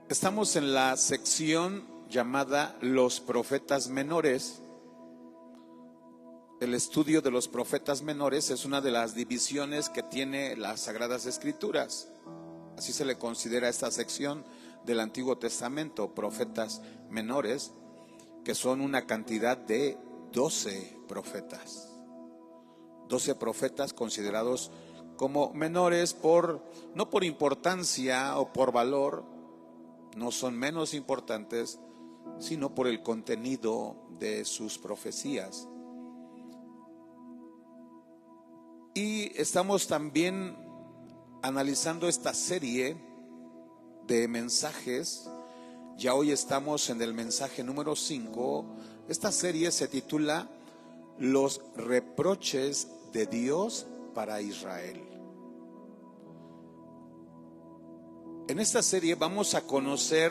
Estamos en la sección llamada Los Profetas Menores. El estudio de los profetas menores es una de las divisiones que tiene las Sagradas Escrituras. Así se le considera esta sección del Antiguo Testamento, profetas menores, que son una cantidad de 12 profetas. 12 profetas considerados como menores no por importancia o por valor, no son menos importantes, sino por el contenido de sus profecías. Y estamos también analizando esta serie de mensajes. Ya hoy estamos en el mensaje número 5. Esta serie se titula Los reproches de Dios para Israel. En esta serie vamos a conocer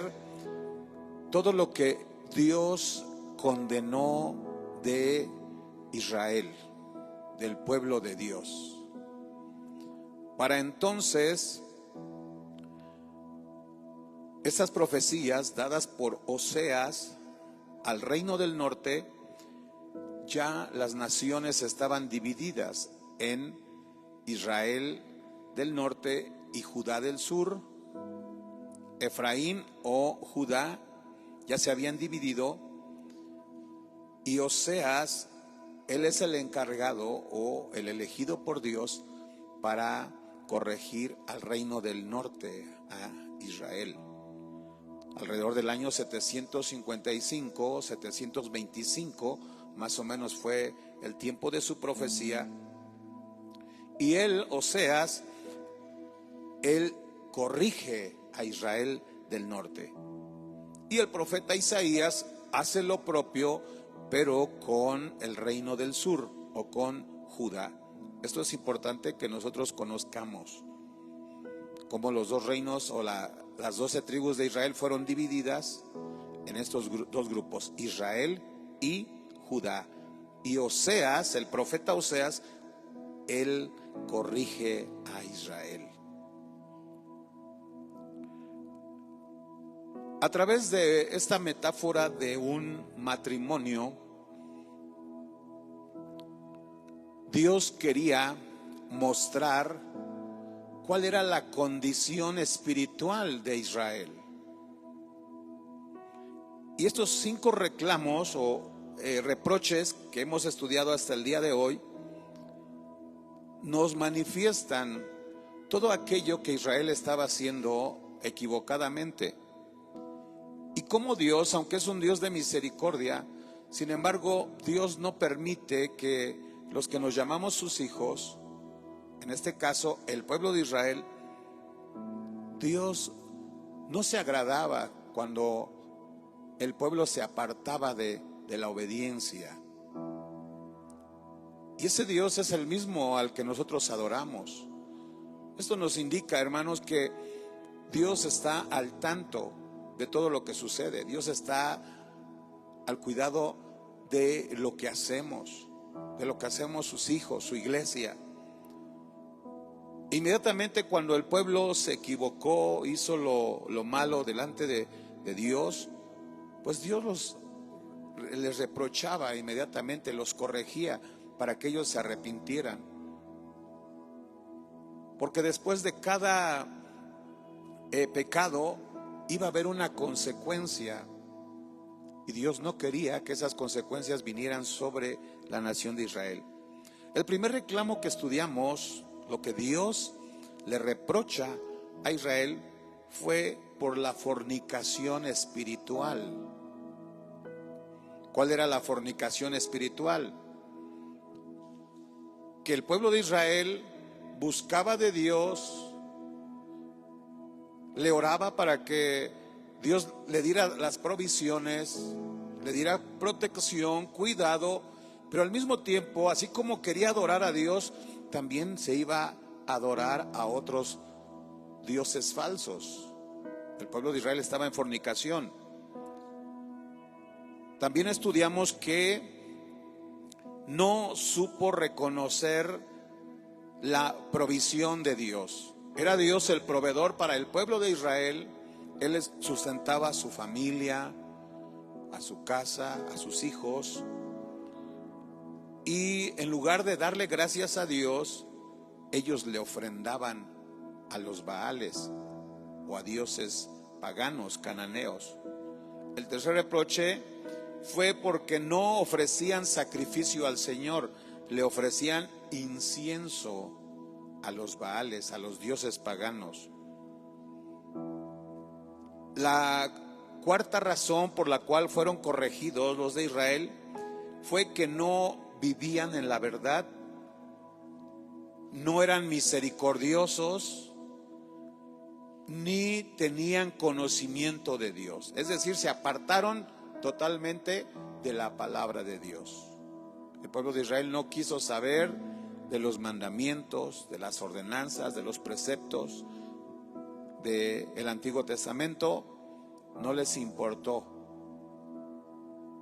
todo lo que Dios condenó de Israel, del pueblo de Dios. Para entonces, estas profecías dadas por Oseas al reino del norte, ya las naciones estaban divididas en Israel del norte y Judá del sur. Efraín o Judá ya se habían dividido, y Oseas, él es el encargado o el elegido por Dios para corregir al reino del norte, a Israel. Alrededor del año 755, 725, más o menos fue el tiempo de su profecía. Y él, Oseas, él corrige a Israel del norte. Y el profeta Isaías hace lo propio, pero con el reino del sur o con Judá. Esto es importante que nosotros conozcamos, cómo los dos reinos o las 12 tribus de Israel fueron divididas en estos dos grupos, Israel y Judá. Y Oseas, el profeta Oseas, él corrige a Israel. A través de esta metáfora de un matrimonio, Dios quería mostrar cuál era la condición espiritual de Israel. Y estos 5 reclamos o reproches que hemos estudiado hasta el día de hoy nos manifiestan todo aquello que Israel estaba haciendo equivocadamente. Y cómo Dios, aunque es un Dios de misericordia, sin embargo, Dios no permite que los que nos llamamos sus hijos, en este caso el pueblo de Israel, Dios no se agradaba cuando el pueblo se apartaba de la obediencia. Y ese Dios es el mismo al que nosotros adoramos. Esto nos indica, hermanos, que Dios está al tanto de todo lo que sucede. Dios está al cuidado de lo que hacemos, sus hijos, su iglesia. Inmediatamente cuando el pueblo se equivocó, hizo lo malo delante de Dios, pues Dios les reprochaba inmediatamente, los corregía para que ellos se arrepintieran. Porque después de cada pecado iba a haber una consecuencia, y Dios no quería que esas consecuencias vinieran sobre la nación de Israel. El primer reclamo que estudiamos, lo que Dios le reprocha a Israel, fue por la fornicación espiritual. ¿Cuál era la fornicación espiritual? Que el pueblo de Israel buscaba de Dios, le oraba para que Dios le diera las provisiones, le diera protección, cuidado, pero al mismo tiempo, así como quería adorar a Dios, también se iba a adorar a otros dioses falsos. El pueblo de Israel estaba en fornicación. También estudiamos que no supo reconocer la provisión de Dios. Era Dios el proveedor para el pueblo de Israel, Él sustentaba a su familia, a su casa, a sus hijos. Y en lugar de darle gracias a Dios, ellos le ofrendaban a los Baales o a dioses paganos, cananeos. El tercer reproche fue porque no ofrecían sacrificio al Señor, le ofrecían incienso a los Baales, a los dioses paganos. La cuarta razón por la cual fueron corregidos los de Israel fue que no vivían en la verdad, no eran misericordiosos, ni tenían conocimiento de Dios. Es decir, se apartaron totalmente de la palabra de Dios. El pueblo de Israel no quiso saber de los mandamientos, de las ordenanzas, de los preceptos del Antiguo Testamento. No les importó.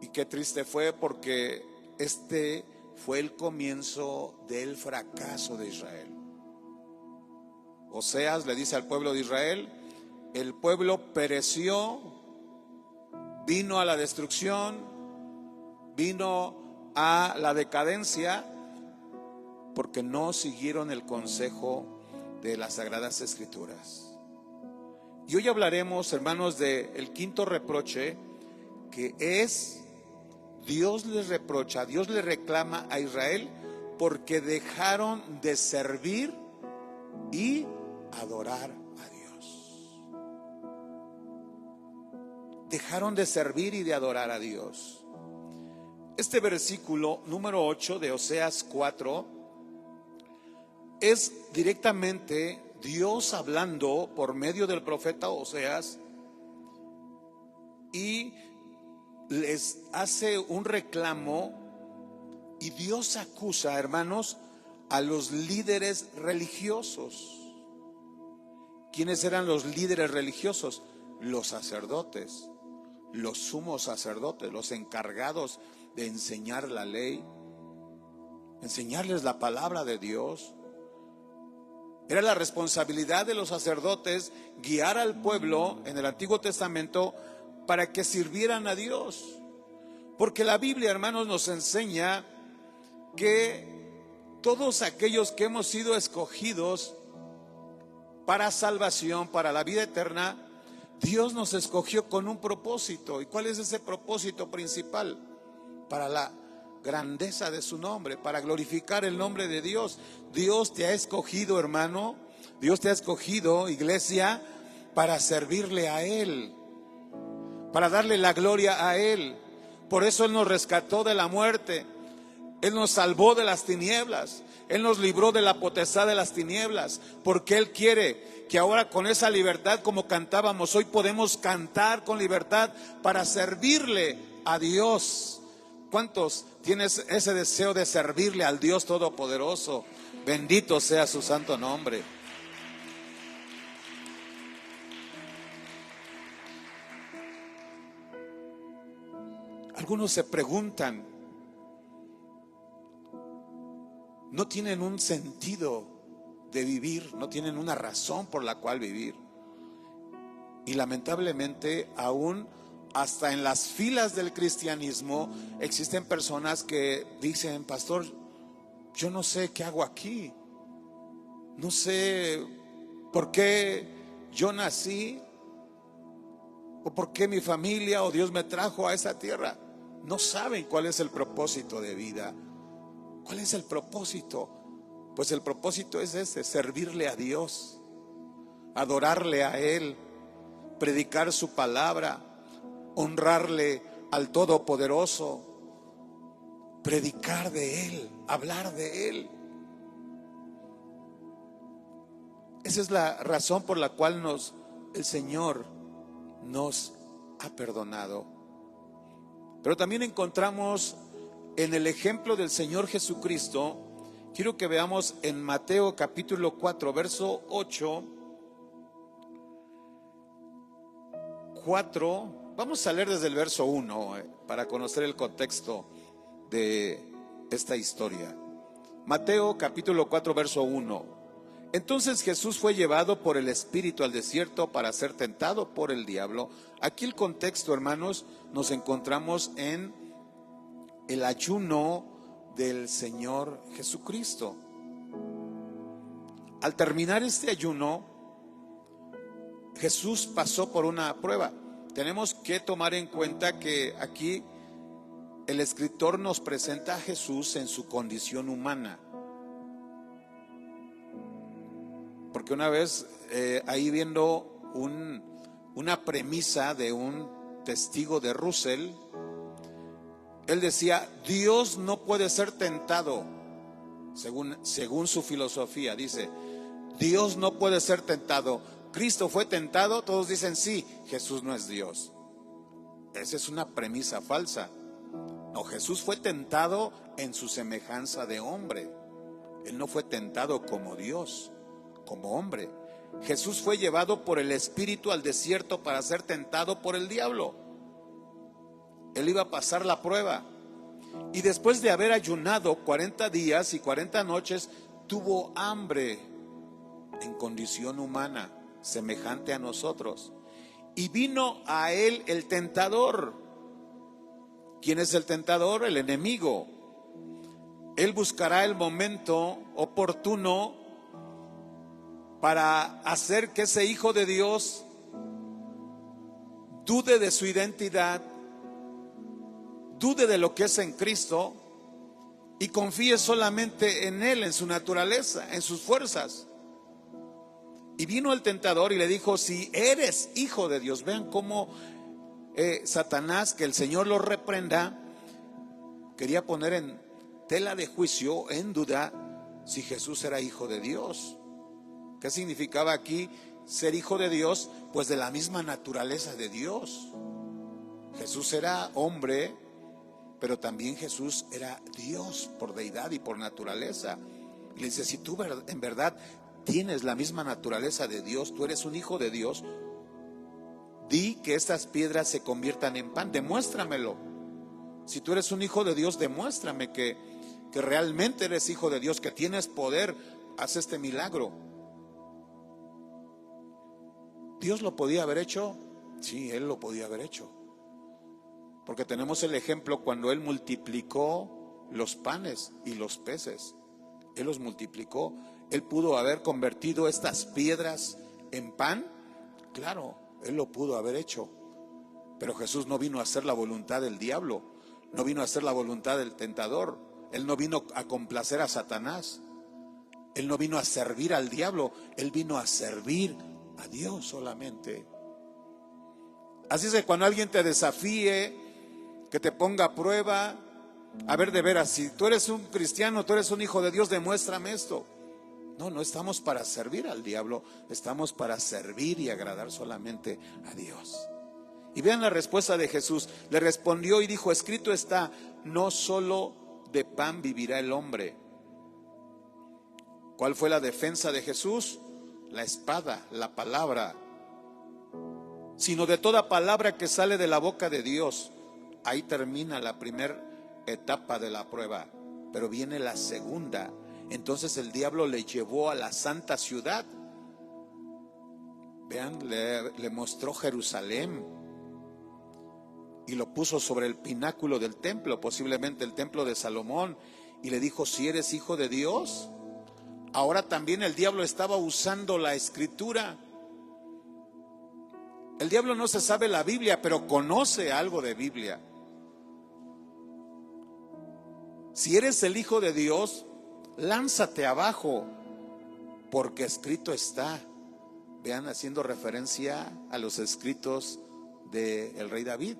Y qué triste fue, porque este fue el comienzo del fracaso de Israel. Oseas le dice al pueblo de Israel: el pueblo pereció, vino a la destrucción, vino a la decadencia, porque no siguieron el consejo de las Sagradas Escrituras. Y hoy hablaremos, hermanos, del quinto reproche, que es: Dios les reprocha, Dios le reclama a Israel porque dejaron de servir y adorar a Dios. Dejaron de servir y de adorar a Dios. Este versículo número 8 de Oseas 4 es directamente Dios hablando por medio del profeta Oseas, y les hace un reclamo, y Dios acusa, hermanos, a los líderes religiosos. ¿Quiénes eran los líderes religiosos? Los sacerdotes, los sumos sacerdotes, los encargados de enseñar la ley, enseñarles la palabra de Dios. Era la responsabilidad de los sacerdotes guiar al pueblo en el Antiguo Testamento para que sirvieran a Dios. Porque la Biblia, hermanos, nos enseña que todos aquellos que hemos sido escogidos para salvación, para la vida eterna, Dios nos escogió con un propósito. ¿Y cuál es ese propósito principal? Para la grandeza de su nombre, para glorificar el nombre de Dios. Dios te ha escogido, hermano, Dios te ha escogido, iglesia, para servirle a Él, para darle la gloria a Él. Por eso Él nos rescató de la muerte, Él nos salvó de las tinieblas, Él nos libró de la potestad de las tinieblas, porque Él quiere que ahora, con esa libertad, como cantábamos hoy, podemos cantar con libertad para servirle a Dios. ¿Cuántos tienes ese deseo de servirle al Dios Todopoderoso? Bendito sea su santo nombre. Algunos se preguntan, no tienen un sentido de vivir, no tienen una razón por la cual vivir. Y lamentablemente, aún hasta en las filas del cristianismo existen personas que dicen: pastor, yo no sé qué hago aquí, no sé por qué yo nací, o por qué mi familia o Dios me trajo a esa tierra. No saben cuál es el propósito de vida. ¿Cuál es el propósito? Pues el propósito es ese: servirle a Dios, adorarle a Él, predicar su palabra, honrarle al Todopoderoso, predicar de Él, hablar de Él. Esa es la razón por la cual el Señor nos ha perdonado. Pero también encontramos en el ejemplo del Señor Jesucristo. Quiero que veamos en Mateo capítulo 4, verso 8, 4. Vamos a leer desde el verso 1 para conocer el contexto de esta historia. Mateo capítulo 4, verso 1. Entonces Jesús fue llevado por el Espíritu al desierto para ser tentado por el diablo. Aquí el contexto, hermanos, nos encontramos en el ayuno del Señor Jesucristo. Al terminar este ayuno, Jesús pasó por una prueba. Tenemos que tomar en cuenta que aquí el escritor nos presenta a Jesús en su condición humana. Porque una vez ahí viendo una premisa de un testigo de Russell, él decía: Dios no puede ser tentado, según su filosofía. Dice: Dios no puede ser tentado. Cristo fue tentado, todos dicen sí, Jesús no es Dios. Esa es una premisa falsa. No, Jesús fue tentado en su semejanza de hombre. Él no fue tentado como Dios, como hombre. Jesús fue llevado por el Espíritu al desierto para ser tentado por el diablo. Él iba a pasar la prueba. Y después de haber ayunado 40 días y 40 noches, tuvo hambre en condición humana, semejante a nosotros. Y vino a él el tentador. ¿Quién es el tentador? El enemigo. Él buscará el momento oportuno para hacer que ese hijo de Dios dude de su identidad, dude de lo que es en Cristo y confíe solamente en Él, en su naturaleza, en sus fuerzas. Y vino el tentador y le dijo: si eres hijo de Dios. Vean cómo Satanás, que el Señor lo reprenda, quería poner en tela de juicio, en duda, si Jesús era hijo de Dios. ¿Qué significaba aquí ser hijo de Dios? Pues de la misma naturaleza de Dios. Jesús era hombre, pero también Jesús era Dios por deidad y por naturaleza. Y le dice: si tú en verdad tienes la misma naturaleza de Dios, tú eres un hijo de Dios, di que estas piedras se conviertan en pan, demuéstramelo. Si tú eres un hijo de Dios, demuéstrame que realmente eres hijo de Dios, que tienes poder, haz este milagro. ¿Dios lo podía haber hecho? Sí, Él lo podía haber hecho. Porque tenemos el ejemplo cuando Él multiplicó los panes y los peces. Él los multiplicó. Él pudo haber convertido estas piedras en pan. Claro, Él lo pudo haber hecho. Pero Jesús no vino a hacer la voluntad del diablo. No vino a hacer la voluntad del tentador. Él no vino a complacer a Satanás. Él no vino a servir al diablo. Él vino a servir a Dios solamente. Así es que cuando alguien te desafíe, que te ponga a prueba, a ver, de veras, si tú eres un cristiano, tú eres un hijo de Dios, demuéstrame esto. No estamos para servir al diablo, estamos para servir y agradar solamente a Dios. Y vean la respuesta de Jesús. Le respondió y dijo: escrito está, no solo de pan vivirá el hombre. ¿Cuál fue la defensa de Jesús? La espada, la palabra. Sino de toda palabra que sale de la boca de Dios. Ahí termina la primera etapa de la prueba, pero viene la segunda. Entonces el diablo le llevó a la santa ciudad. Vean, le mostró Jerusalén y lo puso sobre el pináculo del templo, posiblemente el templo de Salomón, y le dijo: si eres hijo de Dios. Ahora también el diablo estaba usando la escritura. El diablo no se sabe la Biblia, pero conoce algo de Biblia. Si eres el hijo de Dios, lánzate abajo, porque escrito está. Vean, haciendo referencia a los escritos del rey David.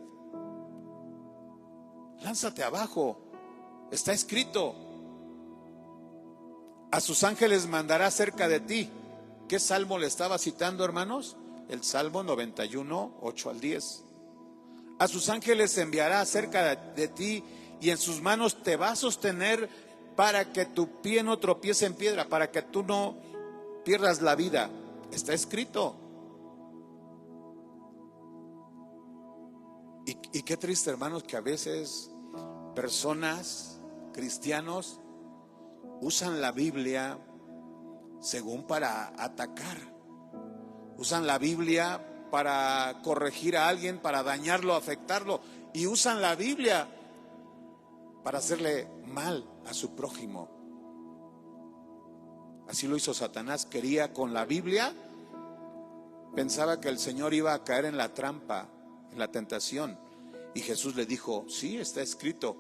Lánzate abajo, está escrito. A sus ángeles mandará cerca de ti. ¿Qué salmo le estaba citando, hermanos? El Salmo 91, 8 al 10. A sus ángeles enviará cerca de ti, y en sus manos te va a sostener para que tu pie no tropiece en piedra, para que tú no pierdas la vida. Está escrito. Y qué triste, hermanos, que a veces personas, cristianos, usan la Biblia según para atacar. Usan la Biblia para corregir a alguien, para dañarlo, afectarlo, y usan la Biblia para hacerle mal a su prójimo. Así lo hizo Satanás. Quería con la Biblia, pensaba que el Señor iba a caer en la trampa, en la tentación, y Jesús le dijo: sí, está escrito,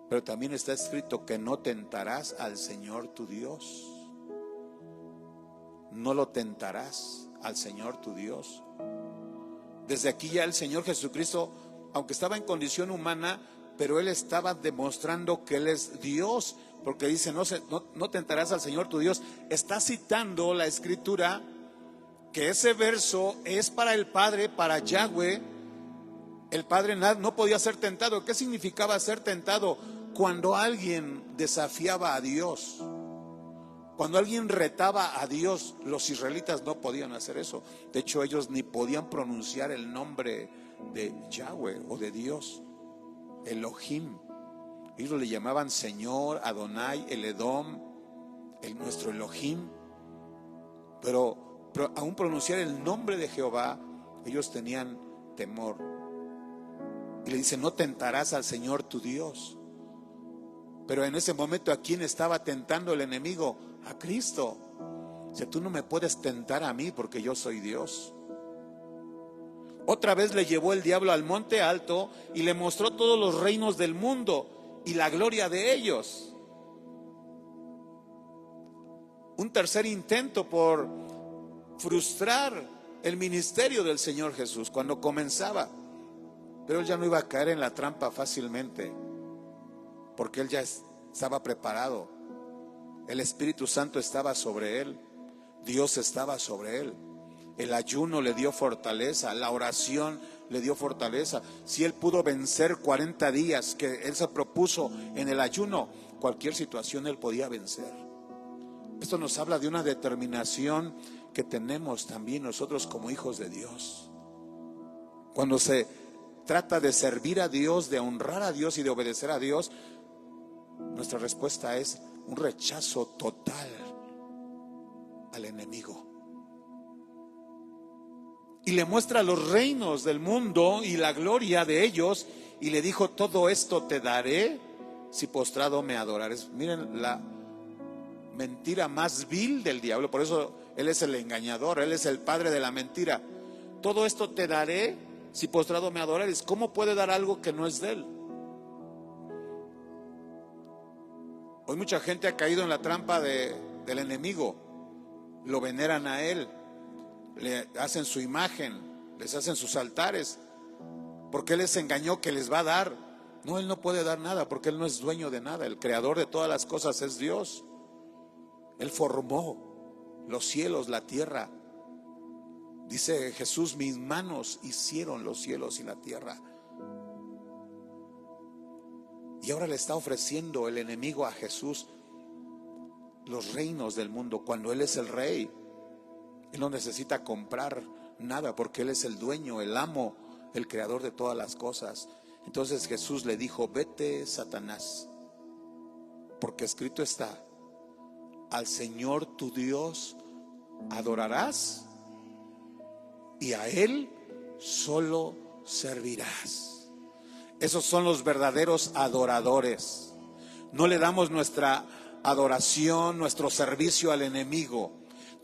pero también está escrito que no tentarás al Señor tu Dios. No lo tentarás al Señor tu Dios. Desde aquí ya el Señor Jesucristo, aunque estaba en condición humana, pero Él estaba demostrando que Él es Dios, porque dice: no tentarás al Señor tu Dios. Está citando la Escritura, que ese verso es para el Padre, para Yahweh. El Padre no podía ser tentado. ¿Qué significaba ser tentado? Cuando alguien desafiaba a Dios, cuando alguien retaba a Dios. Los israelitas no podían hacer eso. De hecho, ellos ni podían pronunciar el nombre de Yahweh o de Dios, Elohim. Ellos le llamaban Señor, Adonai, el Edom, nuestro Elohim. Pero aún pronunciar el nombre de Jehová, ellos tenían temor. Y le dice: no tentarás al Señor tu Dios. Pero en ese momento, ¿a quién estaba tentando el enemigo? A Cristo. O sea, tú no me puedes tentar a mí porque yo soy Dios. Otra vez le llevó el diablo al monte alto y le mostró todos los reinos del mundo y la gloria de ellos. Un tercer intento por frustrar el ministerio del Señor Jesús cuando comenzaba. Pero Él ya no iba a caer en la trampa fácilmente, porque Él ya estaba preparado. El Espíritu Santo estaba sobre Él. Dios estaba sobre Él. El ayuno le dio fortaleza, la oración le dio fortaleza. Si Él pudo vencer 40 días que Él se propuso en el ayuno, cualquier situación Él podía vencer. Esto nos habla de una determinación que tenemos también nosotros como hijos de Dios. Cuando se trata de servir a Dios, de honrar a Dios y de obedecer a Dios, nuestra respuesta es un rechazo total al enemigo. Y le muestra los reinos del mundo y la gloria de ellos, y le dijo: todo esto te daré si postrado me adorares. Miren la mentira más vil del diablo. Por eso él es el engañador, él es el padre de la mentira. Todo esto te daré si postrado me adorares. ¿Cómo puede dar algo que no es de él? Hoy mucha gente ha caído en la trampa del enemigo. Lo veneran a él, le hacen su imagen, les hacen sus altares, porque él les engañó que les va a dar. No, él no puede dar nada, porque él no es dueño de nada. El creador de todas las cosas es Dios. Él formó los cielos, la tierra. Dice Jesús: mis manos hicieron los cielos y la tierra. Y ahora le está ofreciendo el enemigo a Jesús los reinos del mundo, cuando Él es el rey. Él no necesita comprar nada, porque Él es el dueño, el amo, el creador de todas las cosas. Entonces Jesús le dijo: vete, Satanás, porque escrito está: al Señor tu Dios adorarás y a Él solo servirás. Esos son los verdaderos adoradores. No le damos nuestra adoración, nuestro servicio al enemigo.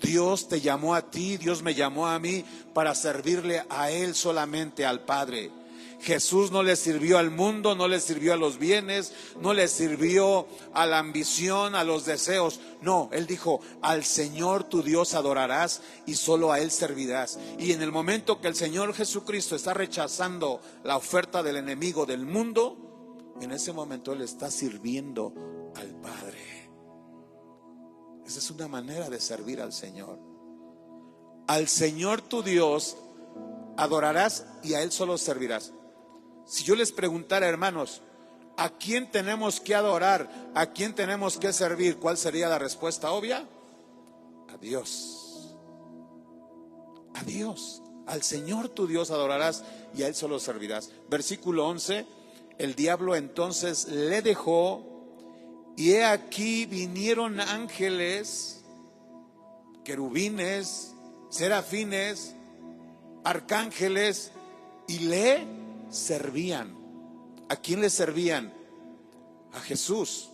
Dios te llamó a ti, Dios me llamó a mí para servirle a Él solamente, al Padre. Jesús no le sirvió al mundo, no le sirvió a los bienes, no le sirvió a la ambición, a los deseos. No, Él dijo: al Señor tu Dios adorarás y solo a Él servirás. Y en el momento que el Señor Jesucristo está rechazando la oferta del enemigo del mundo, en ese momento Él está sirviendo al Padre. Esa es una manera de servir al Señor. Al Señor tu Dios adorarás y a Él solo servirás. Si yo les preguntara, hermanos, ¿a quién tenemos que adorar? ¿A quién tenemos que servir? ¿Cuál sería la respuesta obvia? A Dios. A Dios. Al Señor tu Dios adorarás y a Él solo servirás. Versículo 11. El diablo entonces le dejó, y he aquí vinieron ángeles querubines, serafines, arcángeles, y le servían. ¿A quién le servían? A Jesús.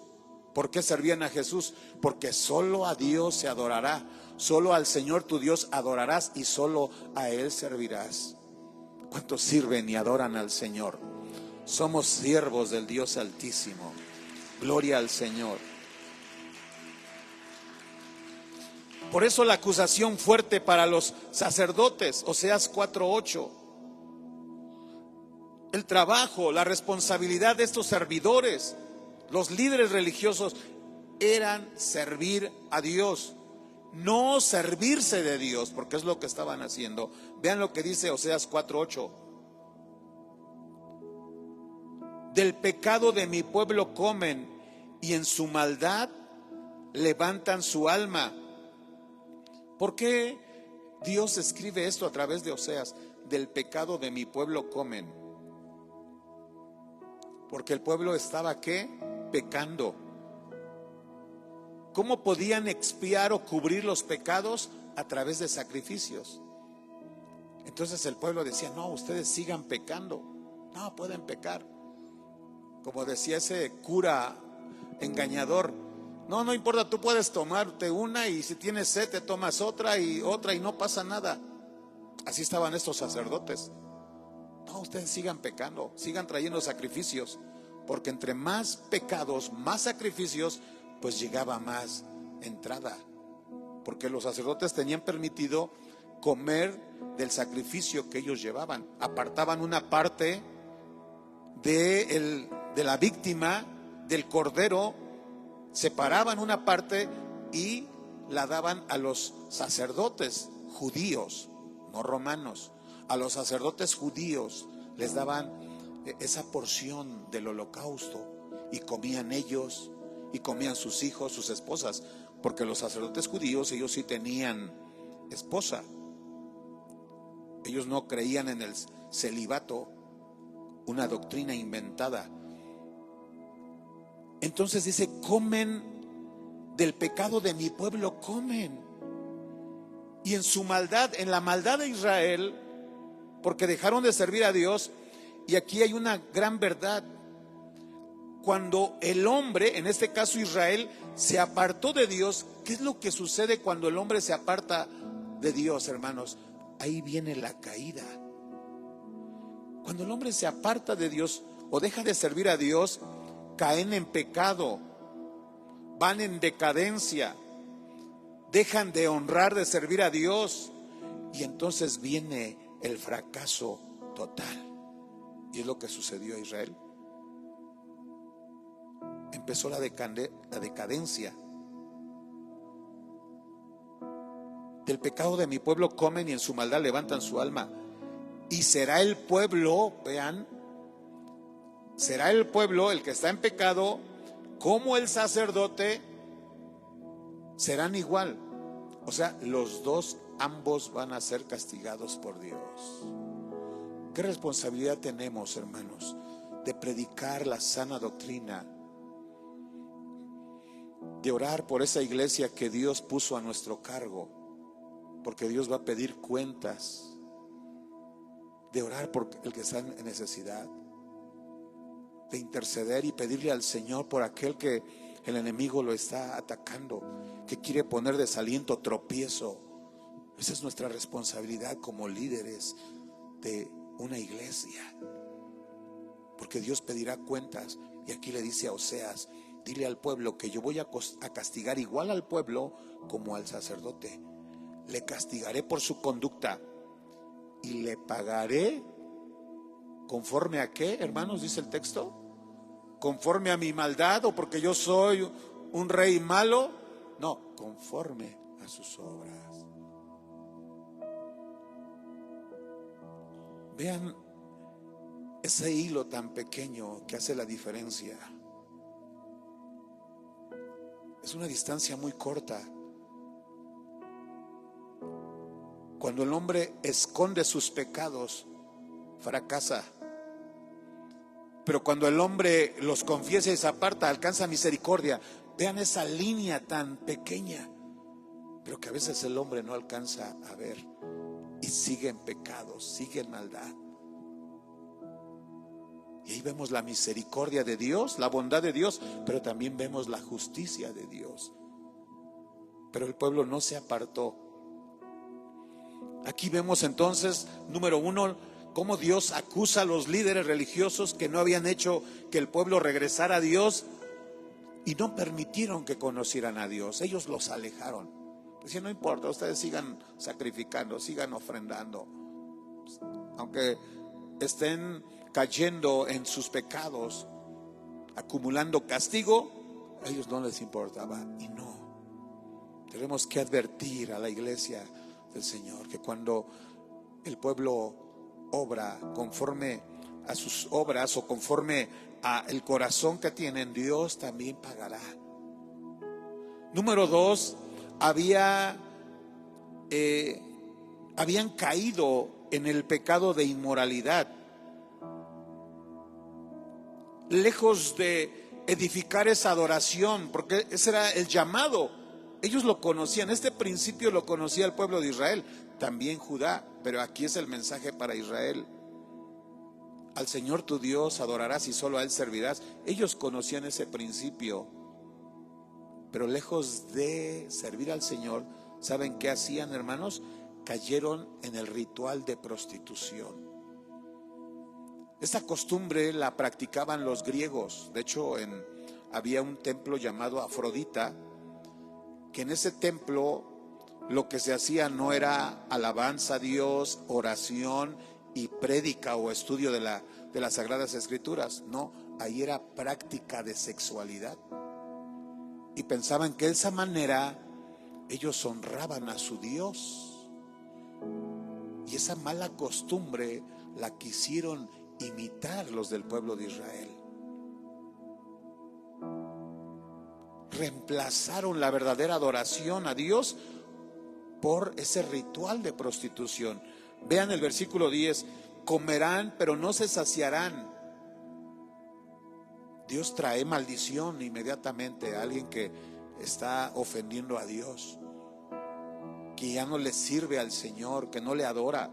¿Por qué servían a Jesús? Porque solo a Dios se adorará, solo al Señor tu Dios adorarás y solo a Él servirás. ¿Cuántos sirven y adoran al Señor? Somos siervos del Dios Altísimo. Gloria al Señor. Por eso la acusación fuerte para los sacerdotes, Oseas 4:8. El trabajo, la responsabilidad de estos servidores, los líderes religiosos, eran servir a Dios, no servirse de Dios, porque es lo que estaban haciendo. Vean lo que dice Oseas 4:8. Del pecado de mi pueblo comen y en su maldad levantan su alma. ¿Por qué Dios escribe esto a través de Oseas? Del pecado de mi pueblo comen. Porque el pueblo estaba, ¿qué? Pecando. ¿Cómo podían expiar o cubrir los pecados? A través de sacrificios. Entonces el pueblo decía, no, ustedes sigan pecando. No, pueden pecar. Como decía ese cura engañador, no importa, tú puedes tomarte una y si tienes sed te tomas otra y no pasa nada. Así estaban estos sacerdotes. No, ustedes sigan pecando, sigan trayendo sacrificios, porque entre más pecados, más sacrificios, pues llegaba más entrada. Porque los sacerdotes tenían permitido comer del sacrificio que ellos llevaban. Apartaban una parte de la víctima, del cordero, separaban una parte y la daban a los sacerdotes judíos, no romanos. A los sacerdotes judíos les daban esa porción del holocausto y comían ellos y comían sus hijos, sus esposas, porque los sacerdotes judíos, ellos sí tenían esposa. Ellos no creían en el celibato, una doctrina inventada. Entonces dice, comen del pecado de mi pueblo, comen. Y en su maldad, en la maldad de Israel, porque dejaron de servir a Dios. Y aquí hay una gran verdad. Cuando el hombre, en este caso Israel, se apartó de Dios, ¿qué es lo que sucede cuando el hombre se aparta de Dios, hermanos? Ahí viene la caída. Cuando el hombre se aparta de Dios o deja de servir a Dios, caen en pecado, van en decadencia, dejan de honrar, de servir a Dios, y entonces viene el fracaso total. Y es lo que sucedió a Israel. Empezó la decadencia. Del pecado de mi pueblo comen y en su maldad levantan su alma. Y será el pueblo, vean, será el pueblo el que está en pecado, como el sacerdote, serán igual. O sea, los dos, ambos van a ser castigados por Dios. ¿Qué responsabilidad tenemos, hermanos, de predicar la sana doctrina? De orar por esa iglesia que Dios puso a nuestro cargo, porque Dios va a pedir cuentas. De orar por el que está en necesidad, de interceder y pedirle al Señor por aquel que el enemigo lo está atacando, que quiere poner desaliento, tropiezo. Esa es nuestra responsabilidad como líderes de una iglesia, porque Dios pedirá cuentas. Y aquí le dice a Oseas, dile al pueblo que yo voy a castigar igual al pueblo como al sacerdote. Le castigaré por su conducta y le pagaré conforme a qué, hermanos, dice el texto, conforme a mi maldad o porque yo soy un rey malo. No, conforme a sus obras. Vean ese hilo tan pequeño que hace la diferencia. Es una distancia muy corta. Cuando el hombre esconde sus pecados, fracasa. Pero cuando el hombre los confiesa y se aparta, alcanza misericordia. Vean esa línea tan pequeña. pero que a veces el hombre no alcanza a ver y sigue en pecado, sigue en maldad. Y ahí vemos la misericordia de Dios, la bondad de Dios, pero también vemos la justicia de Dios. Pero el pueblo no se apartó. Aquí vemos entonces, número uno, cómo Dios acusa a los líderes religiosos que no habían hecho que el pueblo regresara a Dios y no permitieron que conocieran a Dios. Ellos los alejaron. Decían, no importa, ustedes sigan sacrificando, sigan ofrendando, aunque estén cayendo en sus pecados, acumulando castigo, a ellos no les importaba. Y no, tenemos que advertir a la iglesia del Señor que cuando el pueblo obra conforme a sus obras o conforme a el corazón que tienen, Dios también pagará. Número dos, habían caído en el pecado de inmoralidad. Lejos de edificar esa adoración, porque ese era el llamado, ellos lo conocían, este principio lo conocía el pueblo de Israel, también Judá, pero aquí es el mensaje para Israel. Al Señor tu Dios adorarás y solo a Él servirás. Ellos conocían ese principio, pero lejos de servir al Señor, ¿saben qué hacían, hermanos? Cayeron en el ritual de prostitución. Esta costumbre la practicaban los griegos. De hecho, había un templo llamado Afrodita, que en ese templo lo que se hacía no era alabanza a Dios, oración y prédica o estudio de las Sagradas Escrituras. No, ahí era práctica de sexualidad. Y pensaban que de esa manera ellos honraban a su Dios. Y esa mala costumbre la quisieron imitar los del pueblo de Israel. Reemplazaron la verdadera adoración a Dios por ese ritual de prostitución. Vean el versículo 10, comerán pero no se saciarán. Dios trae maldición inmediatamente a alguien que está ofendiendo a Dios, que ya no le sirve al Señor, que no le adora.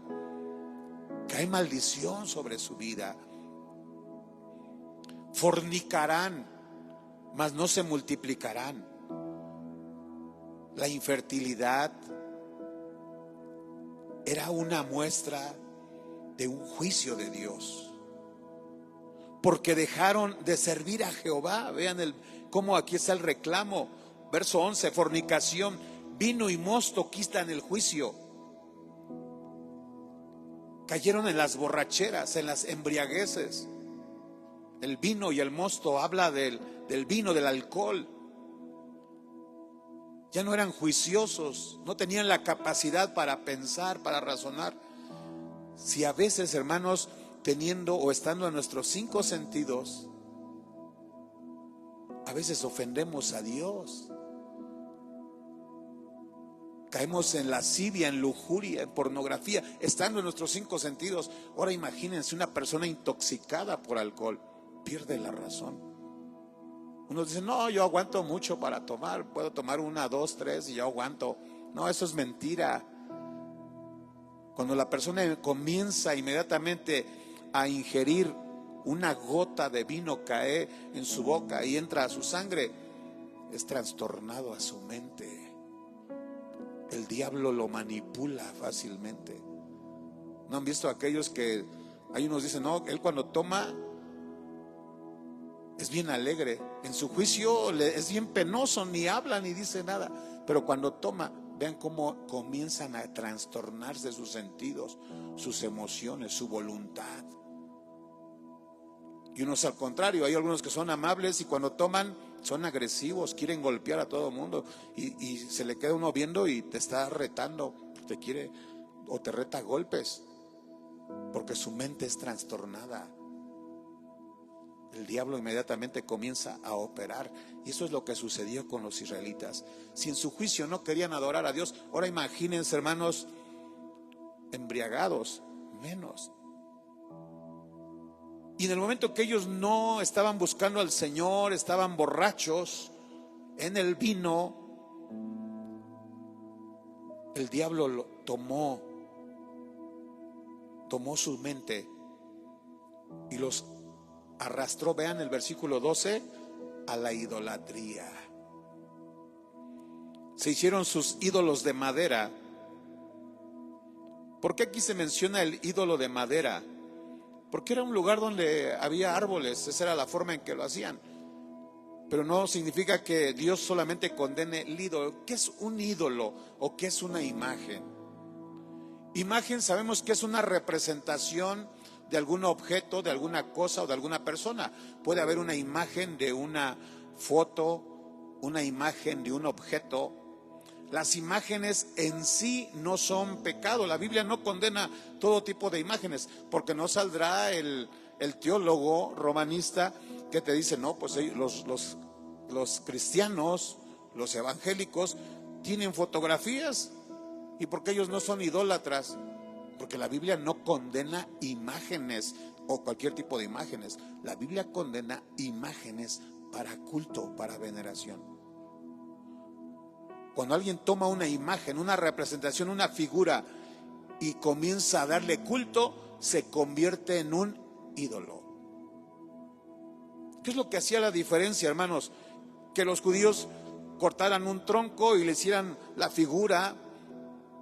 Cae maldición sobre su vida. Fornicarán, mas no se multiplicarán. La infertilidad era una muestra de un juicio de Dios, porque dejaron de servir a Jehová. Vean cómo aquí está el reclamo. Verso 11, fornicación, vino y mosto quitan el juicio. Cayeron en las borracheras, en las embriagueces. El vino y el mosto habla del vino, del alcohol. Ya no eran juiciosos, no tenían la capacidad para pensar, para razonar. Si a veces, hermanos, teniendo o estando en nuestros 5 sentidos, a veces ofendemos a Dios. Caemos en lascivia, en lujuria, en pornografía, estando en nuestros 5 sentidos. Ahora imagínense una persona intoxicada por alcohol, pierde la razón. Uno dice, no, yo aguanto mucho para tomar, puedo tomar 1, 2, 3 y yo aguanto. No, eso es mentira. Cuando la persona comienza inmediatamente a ingerir una gota de vino, cae en su boca y entra a su sangre, es trastornado a su mente. El diablo lo manipula fácilmente. ¿No han visto aquellos que hay unos dicen, no, él cuando toma es bien alegre, en su juicio es bien penoso, ni habla ni dice nada, pero cuando toma, vean cómo comienzan a trastornarse sus sentidos, sus emociones, su voluntad. Y unos al contrario, hay algunos que son amables y cuando toman son agresivos, quieren golpear a todo el mundo y se le queda uno viendo y te está retando, te quiere o te reta a golpes, porque su mente es trastornada. El diablo inmediatamente comienza a operar, y eso es lo que sucedió con los israelitas. Si en su juicio no querían adorar a Dios, ahora imagínense, hermanos, embriagados, menos. Y en el momento que ellos no estaban buscando al Señor, estaban borrachos en el vino, el diablo tomó su mente y los arrastró, vean el versículo 12, a la idolatría. Se hicieron sus ídolos de madera. ¿Por qué aquí se menciona el ídolo de madera? Porque era un lugar donde había árboles, esa era la forma en que lo hacían. Pero no significa que Dios solamente condene el ídolo. ¿Qué es un ídolo o qué es una imagen? Imagen sabemos que es una representación de algún objeto, de alguna cosa o de alguna persona. Puede haber una imagen de una foto, una imagen de un objeto. Las imágenes en sí no son pecado. La Biblia no condena todo tipo de imágenes, porque no saldrá el teólogo romanista que te dice, no, pues los cristianos, los evangélicos, tienen fotografías, y porque ellos no son idólatras, porque la Biblia no condena imágenes o cualquier tipo de imágenes. La Biblia condena imágenes para culto, para veneración. Cuando alguien toma una imagen, una representación, una figura y comienza a darle culto, se convierte en un ídolo. ¿Qué es lo que hacía la diferencia, hermanos? Que los judíos cortaran un tronco y le hicieran la figura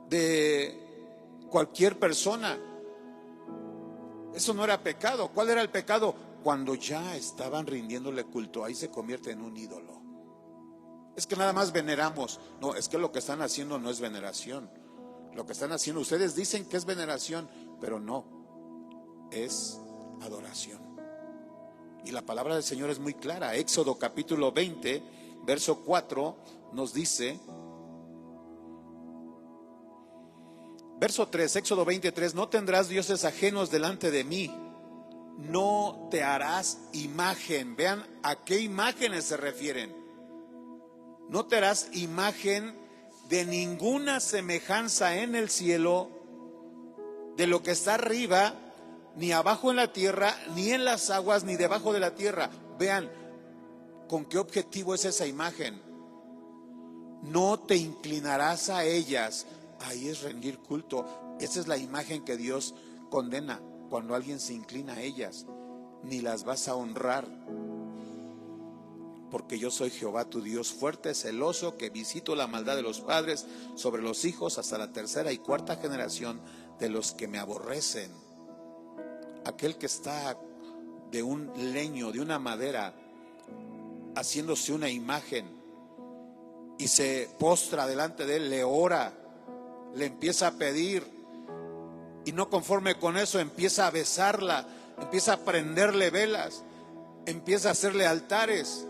de cualquier persona. Eso no era pecado. ¿Cuál era el pecado? Cuando ya estaban rindiéndole culto, ahí se convierte en un ídolo. Es que nada más veneramos. No, es que lo que están haciendo no es veneración. Lo que están haciendo, ustedes dicen que es veneración, pero no, es adoración. Y la palabra del Señor es muy clara. Éxodo capítulo 20, verso 4 nos dice, verso 3, Éxodo 23, no tendrás dioses ajenos delante de mí, no te harás imagen. Vean a qué imágenes se refieren. No te harás imagen de ninguna semejanza en el cielo, de lo que está arriba, ni abajo en la tierra, ni en las aguas, ni debajo de la tierra. Vean con qué objetivo es esa imagen. No te inclinarás a ellas. Ahí es rendir culto. Esa es la imagen que Dios condena cuando alguien se inclina a ellas. Ni las vas a honrar. Porque yo soy Jehová tu Dios fuerte, celoso, que visito la maldad de los padres sobre los hijos hasta la tercera y cuarta generación de los que me aborrecen. Aquel que está de un leño, de una madera, haciéndose una imagen y se postra delante de él, le ora, le empieza a pedir, y no conforme con eso empieza a besarla, empieza a prenderle velas, empieza a hacerle altares,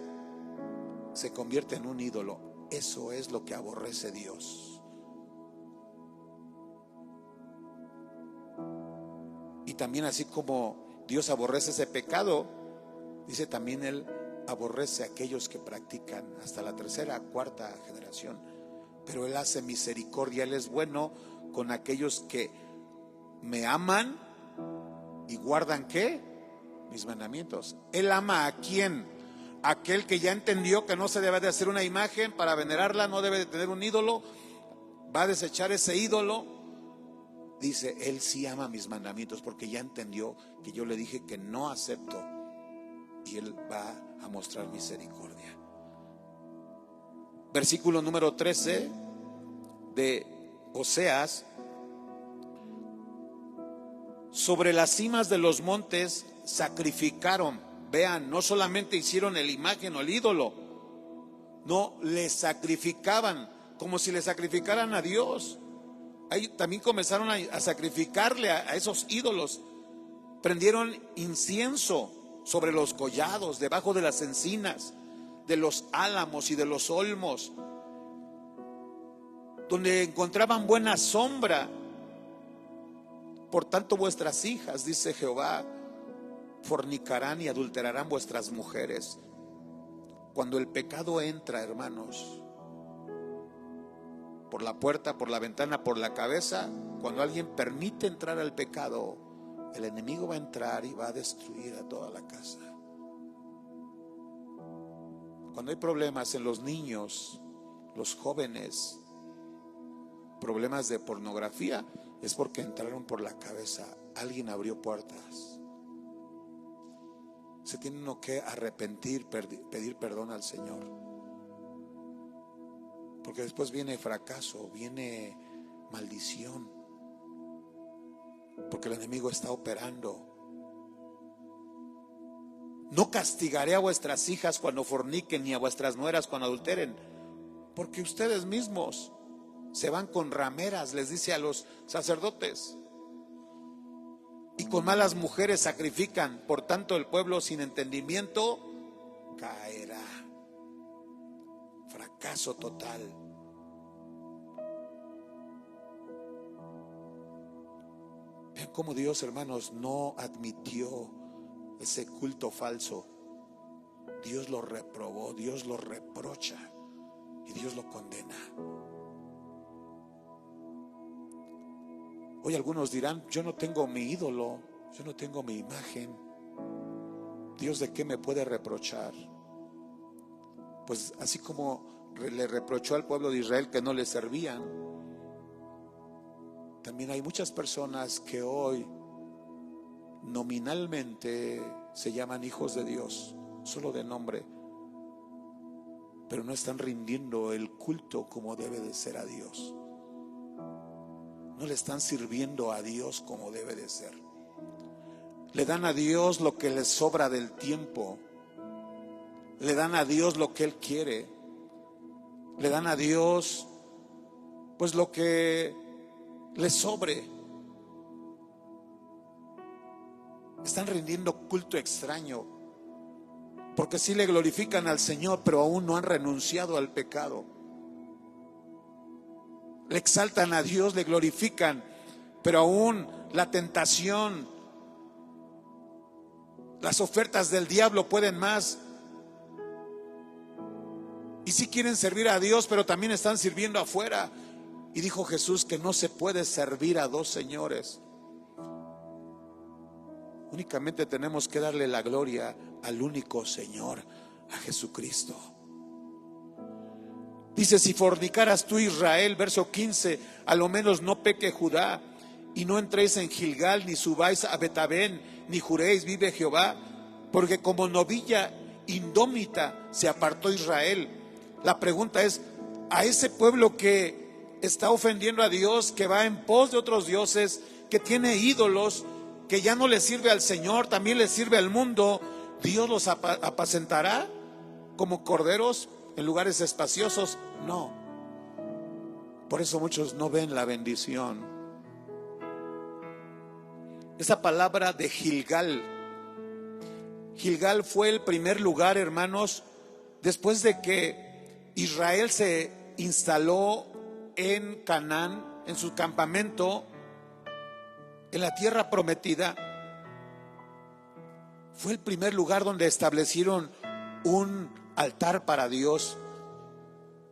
se convierte en un ídolo. Eso es lo que aborrece Dios. Y también, así como Dios aborrece ese pecado, dice también Él aborrece a aquellos que practican hasta la tercera, cuarta generación. Pero Él hace misericordia, Él es bueno con aquellos que me aman y guardan, ¿qué? Mis mandamientos. Él ama ¿a quién? Aquel que ya entendió que no se debe de hacer una imagen para venerarla, no debe de tener un ídolo, va a desechar ese ídolo. Dice, Él sí ama mis mandamientos porque ya entendió que yo le dije que no acepto, y Él va a mostrar misericordia. Versículo número 13 de Oseas. Sobre las cimas de los montes sacrificaron. Vean, no solamente hicieron el imagen o el ídolo, no, le sacrificaban como si le sacrificaran a Dios. Ahí también comenzaron a sacrificarle a esos ídolos. Prendieron incienso sobre los collados, debajo de las encinas, de los álamos y de los olmos, donde encontraban buena sombra. Por tanto, vuestras hijas, dice Jehová, fornicarán y adulterarán vuestras mujeres. Cuando el pecado entra, hermanos, por la puerta, por la ventana, por la cabeza, cuando alguien permite entrar al pecado, el enemigo va a entrar y va a destruir a toda la casa. Cuando hay problemas en los niños, los jóvenes, problemas de pornografía, es porque entraron por la cabeza. Alguien abrió puertas. Se tiene uno que arrepentir, pedir perdón al Señor, porque después viene fracaso, viene maldición, porque el enemigo está operando. No castigaré a vuestras hijas cuando forniquen, ni a vuestras nueras cuando adulteren, porque ustedes mismos se van con rameras, les dice a los sacerdotes, y con malas mujeres sacrifican. Por tanto, el pueblo sin entendimiento caerá. Fracaso total. Vean cómo Dios, hermanos, no admitió ese culto falso. Dios lo reprobó, Dios lo reprocha y Dios lo condena. Hoy algunos dirán: yo no tengo mi ídolo, yo no tengo mi imagen. ¿Dios de qué me puede reprochar? Pues así como le reprochó al pueblo de Israel que no le servían, también hay muchas personas que hoy nominalmente se llaman hijos de Dios, solo de nombre, pero no están rindiendo el culto como debe de ser a Dios. No le están sirviendo a Dios como debe de ser. Le dan a Dios lo que les sobra del tiempo. Le dan a Dios lo que Él quiere. Le dan a Dios pues lo que les sobre. Están rindiendo culto extraño, porque sí le glorifican al Señor, pero aún no han renunciado al pecado. Le exaltan a Dios, le glorifican, pero aún la tentación, las ofertas del diablo pueden más. Y sí quieren servir a Dios, pero también están sirviendo afuera. Y dijo Jesús que no se puede servir a dos señores. Únicamente tenemos que darle la gloria al único Señor, a Jesucristo. Dice: si fornicaras tú, Israel, verso 15, a lo menos no peque Judá, y no entréis en Gilgal, ni subáis a Betabén, ni juréis, vive Jehová, porque como novilla indómita se apartó Israel. La pregunta es: a ese pueblo que está ofendiendo a Dios, que va en pos de otros dioses, que tiene ídolos, que ya no le sirve al Señor, también le sirve al mundo, ¿Dios los apacentará como corderos en lugares espaciosos? No. Por eso muchos no ven la bendición. Esa palabra de Gilgal, Gilgal fue el primer lugar, hermanos, después de que Israel se instaló en Canaán, en su campamento, en la tierra prometida. Fue el primer lugar donde establecieron un altar para Dios.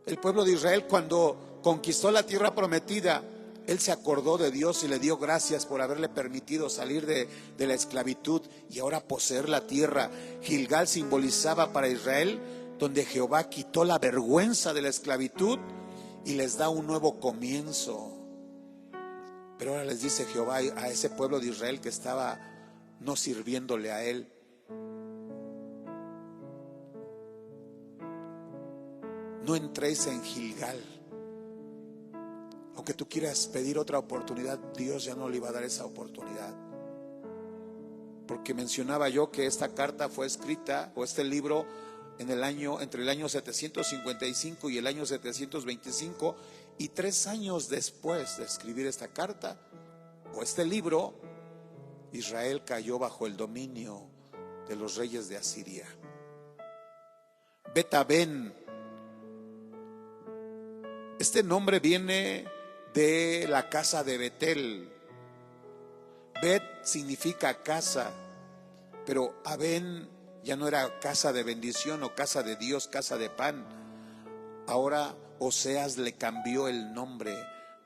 El pueblo de Israel, cuando conquistó la tierra prometida, él se acordó de Dios y le dio gracias por haberle permitido salir de la esclavitud y ahora poseer la tierra. Gilgal simbolizaba para Israel donde Jehová quitó la vergüenza de la esclavitud y les da un nuevo comienzo. Pero ahora les dice Jehová a ese pueblo de Israel que estaba no sirviéndole a él: no entréis en Gilgal. Aunque tú quieras pedir otra oportunidad, Dios ya no le iba a dar esa oportunidad. Porque mencionaba yo que esta carta fue escrita, o este libro, entre el año 755 y el año 725, y 3 años después de escribir esta carta o este libro, Israel cayó bajo el dominio de los reyes de Asiria. Betabén, este nombre viene de la casa de Betel. Bet significa casa, pero Abén ya no era casa de bendición o casa de Dios, casa de pan. Ahora Oseas le cambió el nombre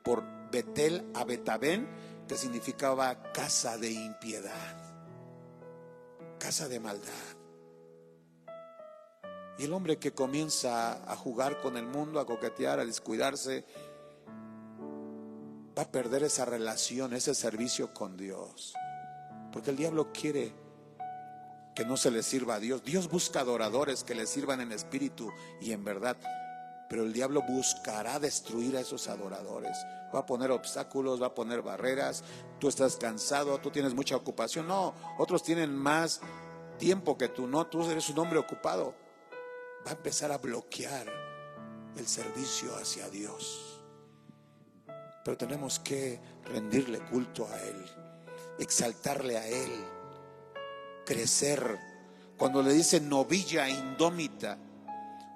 por Betel a Betabén, que significaba casa de impiedad, casa de maldad. Y el hombre que comienza a jugar con el mundo, a coquetear, a descuidarse, va a perder esa relación, ese servicio con Dios. Porque el diablo quiere que no se le sirva a Dios. Dios busca adoradores que le sirvan en espíritu y en verdad. Pero el diablo buscará destruir a esos adoradores. Va a poner obstáculos, va a poner barreras. Tú estás cansado, tú tienes mucha ocupación. No, otros tienen más tiempo que tú. No, tú eres un hombre ocupado. Va a empezar a bloquear el servicio hacia Dios. Pero tenemos que rendirle culto a Él, exaltarle a Él, crecer. Cuando le dicen novilla indómita,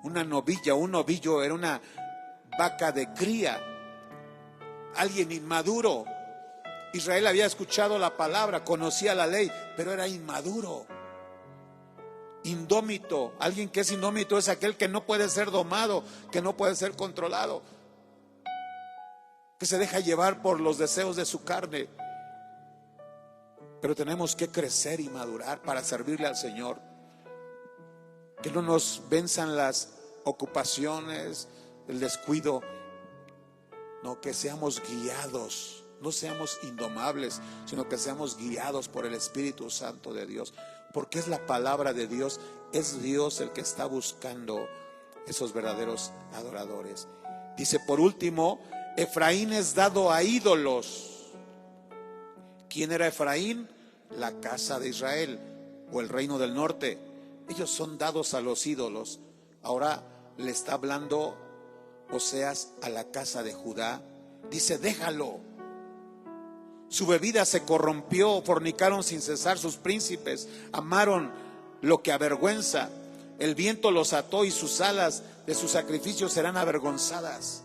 una novilla, un novillo era una vaca de cría, alguien inmaduro. Israel había escuchado la palabra, conocía la ley, pero era inmaduro, indómito. Alguien que es indómito es aquel que no puede ser domado, que no puede ser controlado, que se deja llevar por los deseos de su carne. Pero tenemos que crecer y madurar para servirle al Señor. Que no nos venzan las ocupaciones, el descuido. No, que seamos guiados. No seamos indomables, sino que seamos guiados por el Espíritu Santo de Dios. Porque es la palabra de Dios. Es Dios el que está buscando esos verdaderos adoradores. Dice, por último, Efraín es dado a ídolos. ¿Quién era Efraín? La casa de Israel o el reino del norte. Ellos son dados a los ídolos. Ahora le está hablando Oseas a la casa de Judá. Dice, déjalo. Su bebida se corrompió, fornicaron sin cesar sus príncipes, amaron lo que avergüenza. El viento los ató y sus alas de sus sacrificios serán avergonzadas.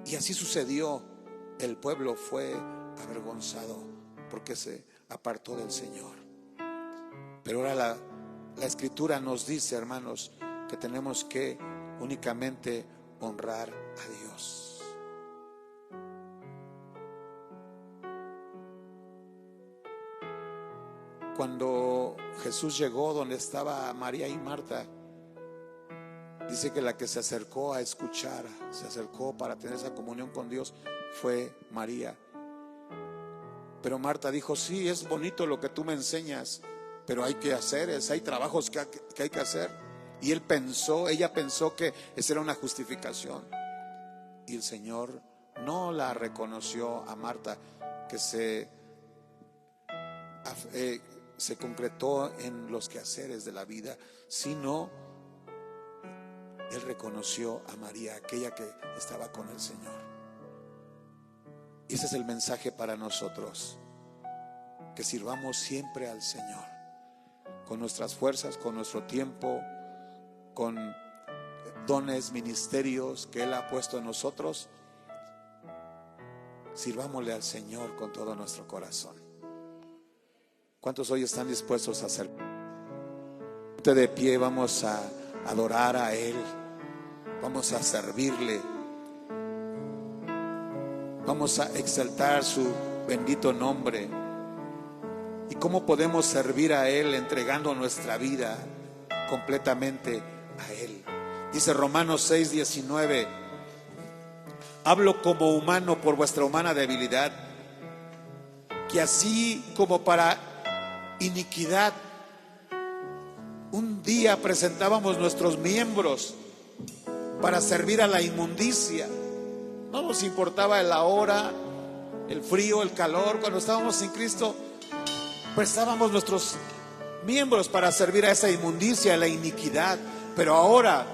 Y así sucedió. El pueblo fue avergonzado porque se apartó del Señor. Pero ahora la Escritura nos dice, hermanos, que tenemos que únicamente honrar a Dios. Cuando Jesús llegó donde estaba María y Marta, dice que la que se acercó a escuchar, se acercó para tener esa comunión con Dios, fue María. Pero Marta dijo, sí, es bonito lo que tú me enseñas, pero hay que hacer, hay trabajos que hay que hacer. Y ella pensó que esa era una justificación. Y el Señor no la reconoció a Marta, que se concretó en los quehaceres de la vida, sino Él reconoció a María, aquella que estaba con el Señor. Y ese es el mensaje para nosotros, que sirvamos siempre al Señor, con nuestras fuerzas, con nuestro tiempo, con dones, ministerios que Él ha puesto en nosotros. Sirvámosle al Señor con todo nuestro corazón. ¿Cuántos hoy están dispuestos a hacer? De pie, vamos a adorar a Él, vamos a servirle, vamos a exaltar su bendito nombre. ¿Y cómo podemos servir a Él? Entregando nuestra vida completamente a Él. Dice Romanos 6:19, hablo como humano por vuestra humana debilidad, que así como para iniquidad un día presentábamos nuestros miembros para servir a la inmundicia. No nos importaba la hora, el frío, el calor. Cuando estábamos en Cristo, prestábamos nuestros miembros para servir a esa inmundicia, a la iniquidad. Pero ahora,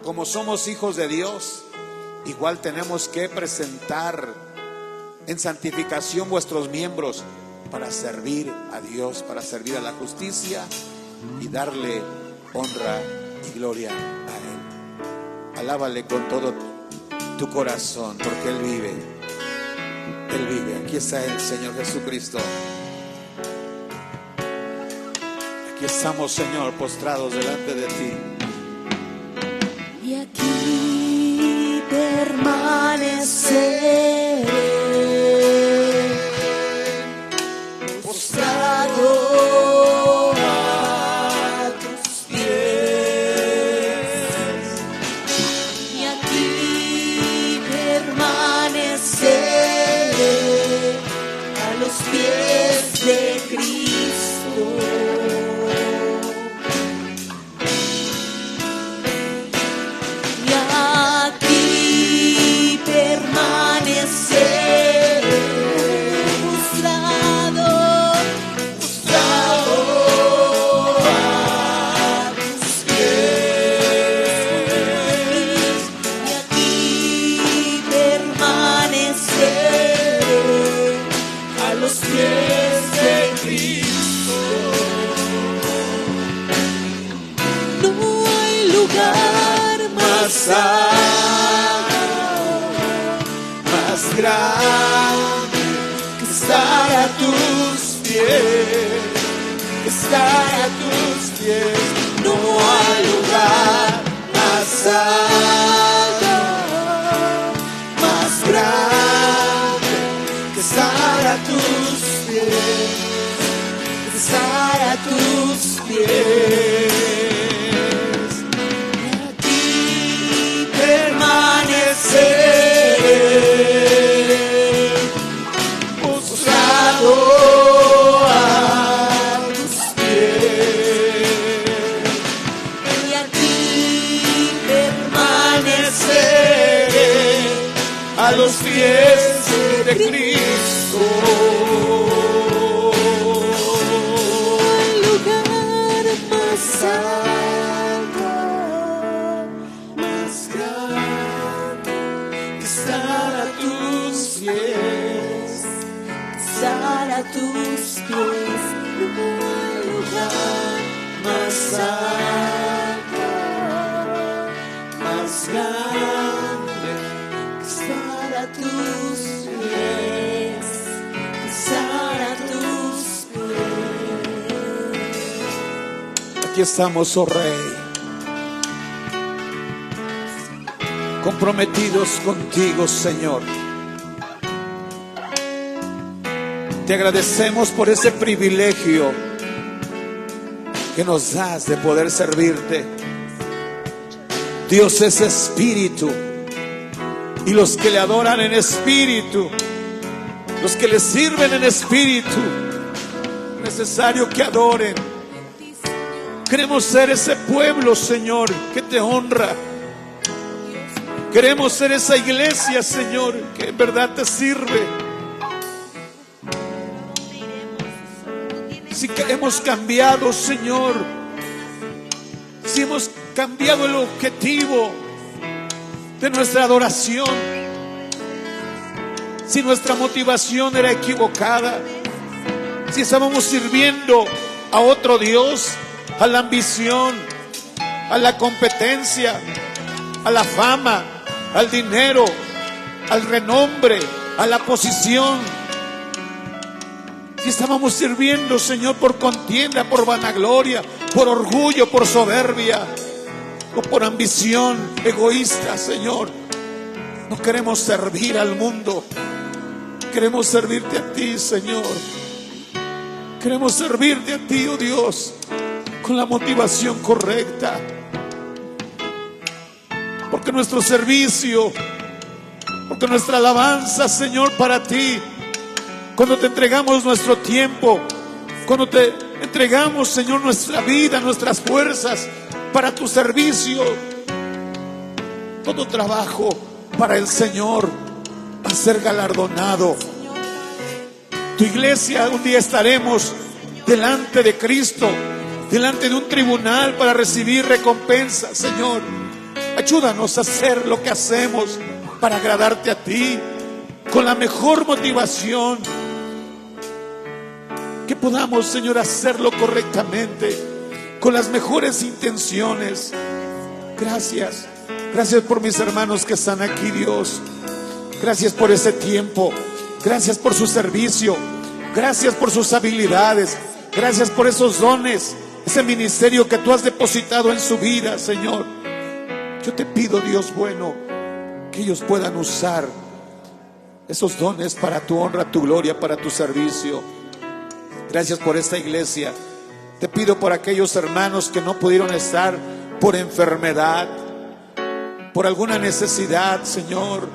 como somos hijos de Dios, igual tenemos que presentar en santificación vuestros miembros para servir a Dios, para servir a la justicia y darle honra y gloria a Él. Alábale con todo tu corazón, porque Él vive. Él vive. Aquí está el Señor Jesucristo. Aquí estamos, Señor, postrados delante de ti. Y aquí permaneceré, postrado a tus pies. Y que estar a tus pies, que estar a tus pies. No hay lugar más alto, más grande, que estar a tus pies, que estar a tus pies. Y aquí permaneceré, postrado a tus pies. Y aquí Permaneceré a los pies de Cristo. el lugar más alto, Más grande que estar a tus pies, estar a tus pies, no hay lugar más alto, más grande que estar a tus pies, estar a tus pies. Aquí estamos, oh Rey, comprometidos contigo, Señor. Te agradecemos por ese privilegio que nos das de poder servirte. Dios es espíritu, y los que le adoran en espíritu, los que le sirven en espíritu, es necesario que adoren. Queremos ser ese pueblo, Señor, que te honra. Queremos ser esa iglesia, Señor, que en verdad te sirve. Si hemos cambiado, Señor, si hemos cambiado el objetivo de nuestra adoración, si nuestra motivación era equivocada, si estábamos sirviendo a otro Dios, a la ambición, a la competencia, a la fama, al dinero, al renombre, a la posición. Si estábamos sirviendo, Señor, por contienda, por vanagloria, por orgullo, por soberbia o por ambición egoísta, Señor. No queremos servir al mundo, queremos servirte a ti, Señor. Queremos servirte a ti, oh Dios, con la motivación correcta. Porque nuestro servicio, porque nuestra alabanza, Señor, para ti, cuando te entregamos nuestro tiempo, cuando te entregamos, Señor, nuestra vida, nuestras fuerzas para tu servicio, todo trabajo para el Señor va a ser galardonado. Tu iglesia, un día estaremos delante de Cristo, delante de un tribunal para recibir recompensa. Señor, ayúdanos a hacer lo que hacemos para agradarte a ti, con la mejor motivación, que podamos, Señor, hacerlo correctamente, con las mejores intenciones. Gracias, gracias por mis hermanos que están aquí, Dios. Gracias por ese tiempo, gracias por su servicio, gracias por sus habilidades, gracias por esos dones, ese ministerio que tú has depositado en su vida, Señor. Yo te pido, Dios bueno, que ellos puedan usar esos dones para tu honra, tu gloria, para tu servicio. Gracias por esta iglesia. Te pido por aquellos hermanos que no pudieron estar por enfermedad, por alguna necesidad, Señor,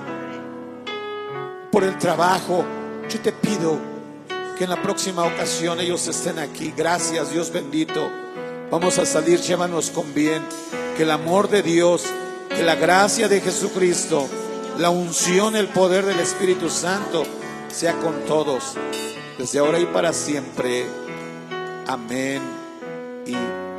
por el trabajo. Yo te pido que en la próxima ocasión ellos estén aquí. Gracias, Dios bendito. Vamos a salir, llévanos con bien. Que el amor de Dios, que la gracia de Jesucristo, la unción, el poder del Espíritu Santo sea con todos, desde ahora y para siempre. Amén y